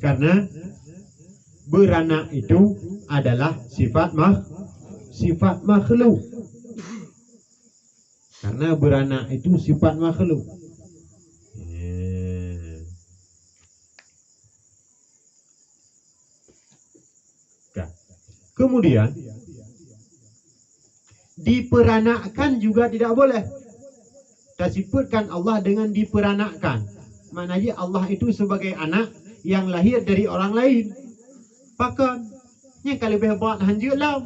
Karena beranak itu adalah sifat makhluk. Karena beranak itu sifat makhluk. Kemudian diperanakkan juga tidak boleh. Tersebutkan Allah dengan diperanakkan. Maknanya Allah itu sebagai anak yang lahir dari orang lain. Pakan nya kalau hebat hanjut lah.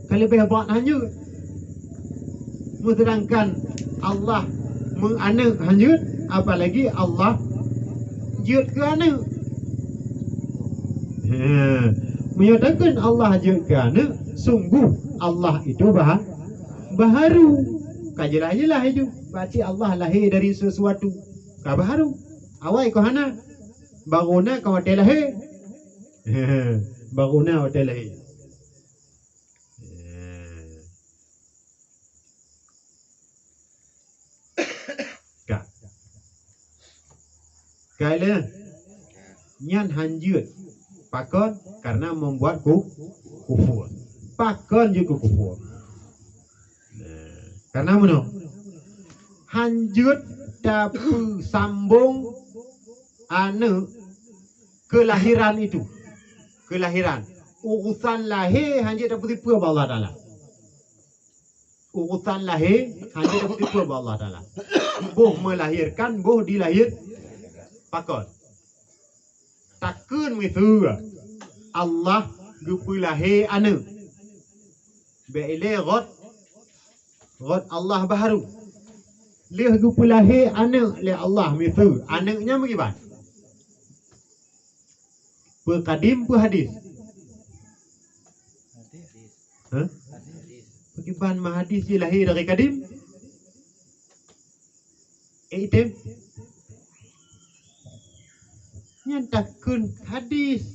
Kalau hebat hanjut. Sedangkan Allah menganak hanjut, apalagi Allah jut ke anak. Menyatakan Allah jut ke anak, sungguh Allah itu baharu. Kajilah itu. Berarti Allah lahir dari sesuatu. Kau baharu. Awai kau hana. Baruna kau hotel lahir. Baruna hotel lahir. Kak. Kailah. Nyan hanjut. Pakon karena membuat kufur. Pakon juga kufur. Karena mana? Hanjut dapat sambung kelahiran itu. Kelahiran. Urusan lahir hanjut dapat tipu Allah Ta'ala. Urusan lahir hanjut dapat tipu Allah Ta'ala. Boh melahirkan, boh dilahir. Pakon. Takun itu Allah gupulahi anu beile God Allah baharu leh gupulahi anu le Allah mitu anaknya bagaimana berkadim hadis bagaimana mahadis lahir dari kadim item takun hadis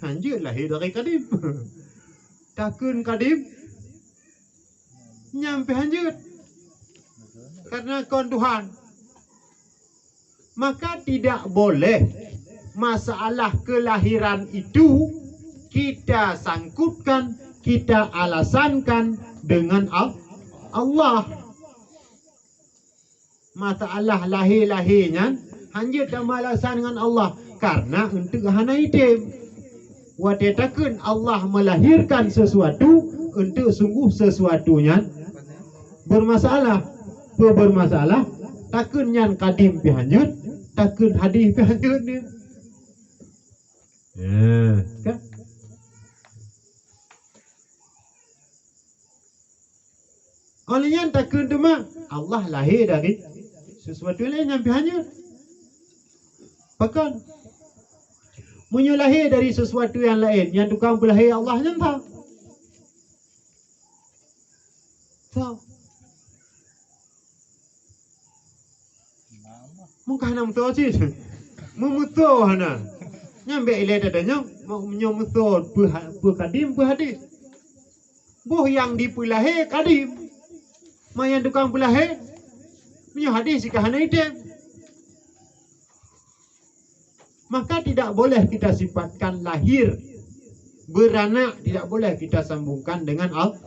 hanjut lahir dari kadim. Takun kadim nyampe hanjut karena kon Tuhan. Maka tidak boleh masalah kelahiran itu kita sangkutkan, kita alasankan dengan Allah. Masalah lahir-lahirnya hanjut dan alasan dengan Allah. Karena untuk hana item wadetakan Allah melahirkan sesuatu untuk sungguh sesuatunya bermasalah. Bermasalah takun yang kadim pihanjut, takun hadis pihanjut ni. Kan? Olehnya takun tu mah Allah lahir dari sesuatu lain yang pihanjut. Pakan menyulahir dari sesuatu yang lain yang tukang pelahir Allah yang tahu. Tahu. Mungkin nak mutu sih. Memutu hana. Nyambe ile dadanya mau menyomutu kadim hadis. Boh yang dipelahir kadim. Yang tukang pelahir menyo hadis sikah hana ide. Maka tidak boleh kita sifatkan lahir beranak, tidak boleh kita sambungkan dengan Allah.